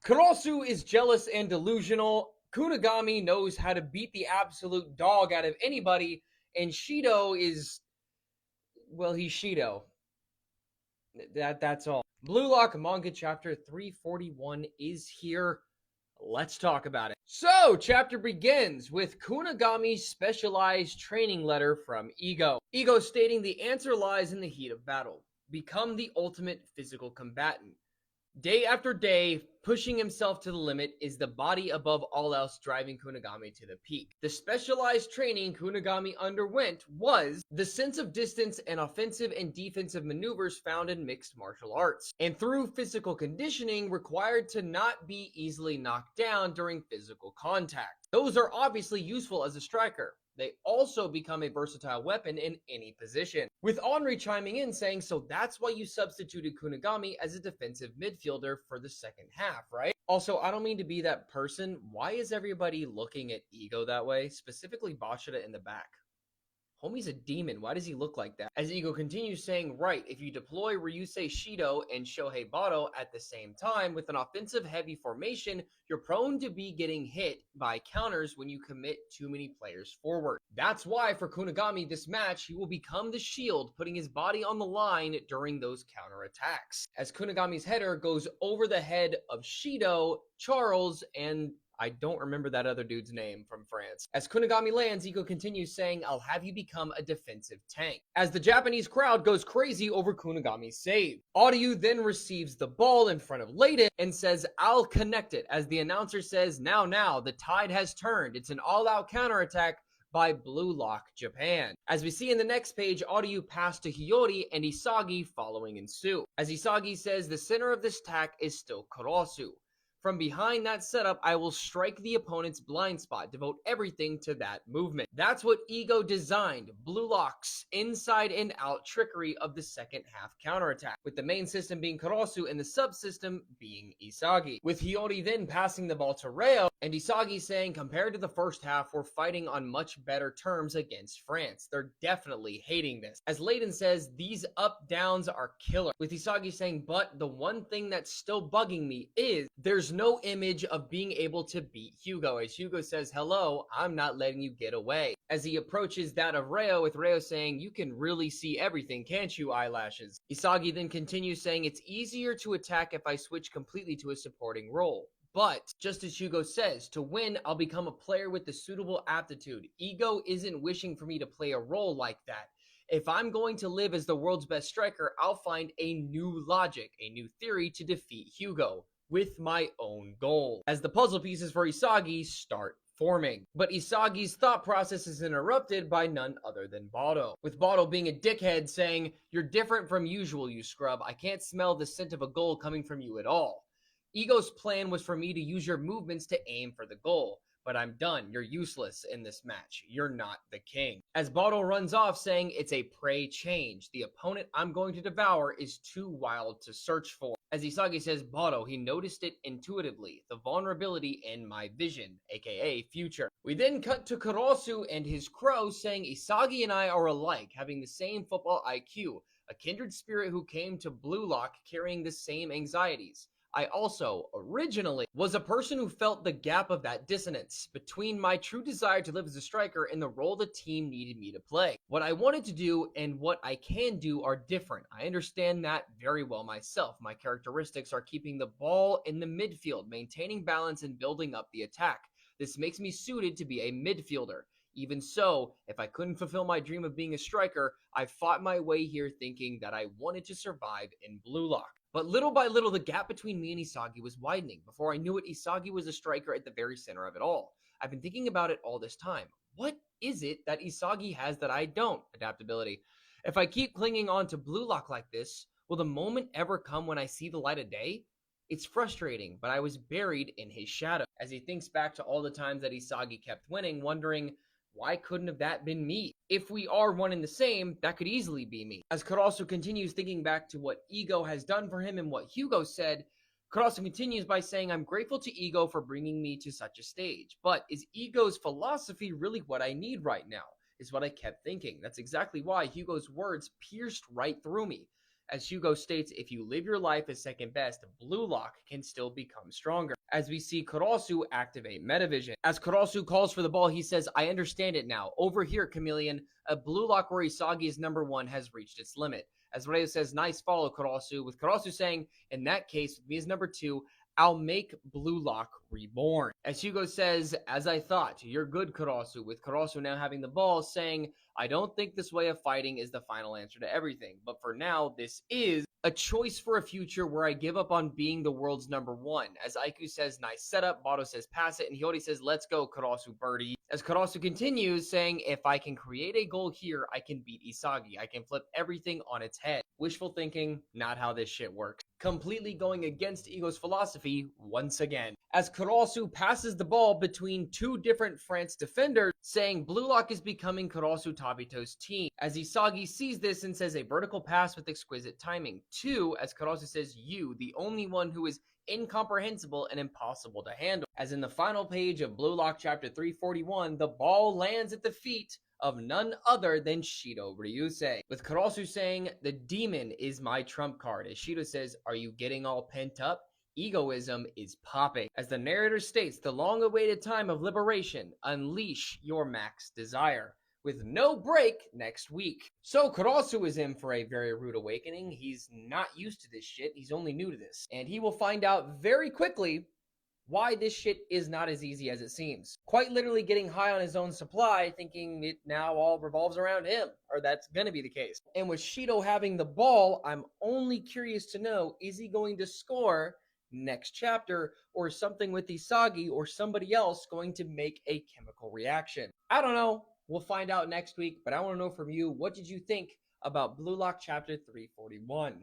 Karasu is jealous and delusional. Kunagami knows how to beat the absolute dog out of anybody, and Shido is, well, he's Shido. That's all. Blue Lock Manga Chapter 341 is here. Let's talk about it. So, chapter begins with Kunagami's specialized training letter from Ego. Ego stating the answer lies in the heat of battle. Become the ultimate physical combatant. Day after day, pushing himself to the limit is the body above all else driving Kunagami to the peak. The specialized training Kunagami underwent was the sense of distance and offensive and defensive maneuvers found in mixed martial arts, and through physical conditioning required to not be easily knocked down during physical contact. Those are obviously useful as a striker. They also become a versatile weapon in any position. With Henri chiming in saying, so that's why you substituted Kunagami as a defensive midfielder for the second half, right? Also, I don't mean to be that person. Why is everybody looking at Ego that way? Specifically Bashida in the back. Homie's a demon. Why does he look like that? As Ego continues saying, right, if you deploy Ryusei Shido and Shohei Barou at the same time with an offensive heavy formation, you're prone to be getting hit by counters when you commit too many players forward. That's why for Kunagami this match, he will become the shield, putting his body on the line during those counterattacks. As Kunagami's header goes over the head of Shido, Charles, and I don't remember that other dude's name from France. As Kunagami lands, Ego continues saying, I'll have you become a defensive tank. As the Japanese crowd goes crazy over Kunagami's save. Audio then receives the ball in front of Layden and says, I'll connect it. As the announcer says, now, the tide has turned. It's an all-out counterattack by Blue Lock Japan. As we see in the next page, Audio pass to Hiyori and Isagi following in suit. As Isagi says, the center of this attack is still Karasu. From behind that setup, I will strike the opponent's blind spot, devote everything to that movement. That's what Ego designed, Blue Lock's inside and out trickery of the second half counterattack, with the main system being Karasu and the subsystem being Isagi. With Hiyori then passing the ball to Reo, and Isagi saying, compared to the first half, we're fighting on much better terms against France. They're definitely hating this. As Layden says, these up-downs are killer. With Isagi saying, but the one thing that's still bugging me is there's no image of being able to beat Hugo. As Hugo says, hello, I'm not letting you get away. As he approaches that of Reo, with Reo saying, you can really see everything, can't you, eyelashes? Isagi then continues saying, it's easier to attack if I switch completely to a supporting role. But, just as Hugo says, to win, I'll become a player with the suitable aptitude. Ego isn't wishing for me to play a role like that. If I'm going to live as the world's best striker, I'll find a new logic, a new theory to defeat Hugo, with my own goal. As the puzzle pieces for Isagi start forming. But Isagi's thought process is interrupted by none other than Barou, with Barou being a dickhead saying, you're different from usual, you scrub. I can't smell the scent of a goal coming from you at all. Ego's plan was for me to use your movements to aim for the goal, but I'm done. You're useless in this match. You're not the king. As Barou runs off saying it's a prey change. The opponent I'm going to devour is too wild to search for. As Isagi says, Barou, he noticed it intuitively, the vulnerability in my vision, aka future. We then cut to Karasu and his crow saying Isagi and I are alike, having the same football IQ, a kindred spirit who came to Blue Lock carrying the same anxieties. I also, originally, was a person who felt the gap of that dissonance between my true desire to live as a striker and the role the team needed me to play. What I wanted to do and what I can do are different. I understand that very well myself. My characteristics are keeping the ball in the midfield, maintaining balance and building up the attack. This makes me suited to be a midfielder. Even so, if I couldn't fulfill my dream of being a striker, I fought my way here thinking that I wanted to survive in Blue Lock. But little by little, the gap between me and Isagi was widening. Before I knew it, Isagi was a striker at the very center of it all. I've been thinking about it all this time. What is it that Isagi has that I don't? Adaptability. If I keep clinging on to Blue Lock like this, will the moment ever come when I see the light of day? It's frustrating, but I was buried in his shadow. As he thinks back to all the times that Isagi kept winning, wondering, why couldn't have that been me? If we are one and the same, that could easily be me. As Karasu continues thinking back to what Ego has done for him and what Hugo said, Karasu continues by saying, I'm grateful to Ego for bringing me to such a stage. But is Ego's philosophy really what I need right now? Is what I kept thinking. That's exactly why Hugo's words pierced right through me. As Hugo states, if you live your life as second best, Blue Lock can still become stronger. As we see Karasu activate Metavision. As Karasu calls for the ball, he says, I understand it now. Over here, Chameleon, a Blue Lock where Isagi is number 1 has reached its limit. As Reo says, nice follow, Karasu, with Karasu saying, in that case, with me as number 2, I'll make Blue Lock reborn. As Hugo says, as I thought, you're good, Karasu, with Karasu now having the ball, saying, I don't think this way of fighting is the final answer to everything, but for now, this is a choice for a future where I give up on being the world's number 1. As Aiku says, nice setup, Barou says, pass it, and Hiyori says, let's go, Karasu birdie. As Karasu continues, saying, if I can create a goal here, I can beat Isagi. I can flip everything on its head. Wishful thinking, not how this shit works. Completely going against Ego's philosophy once again. As Karasu passes the ball between 2 different France defenders, saying Blue Lock is becoming Karasu Tabito's team. As Isagi sees this and says a vertical pass with exquisite timing. 2, as Karasu says, you, the only one who is incomprehensible and impossible to handle. As in the final page of Blue Lock chapter 341, the ball lands at the feet of none other than Shido Ryusei, with Karasu saying, the demon is my trump card. As Shido says, are you getting all pent up? Egoism is popping. As the narrator states, the long-awaited time of liberation, unleash your max desire, with no break next week. So Karasu is in for a very rude awakening. He's not used to this shit. He's only new to this. And he will find out very quickly why this shit is not as easy as it seems. Quite literally getting high on his own supply, thinking it now all revolves around him, or that's gonna be the case. And with Shido having the ball, I'm only curious to know, is he going to score next chapter, or something with Isagi or somebody else going to make a chemical reaction? I don't know. We'll find out next week, but I want to know from you, what did you think about Blue Lock chapter 341?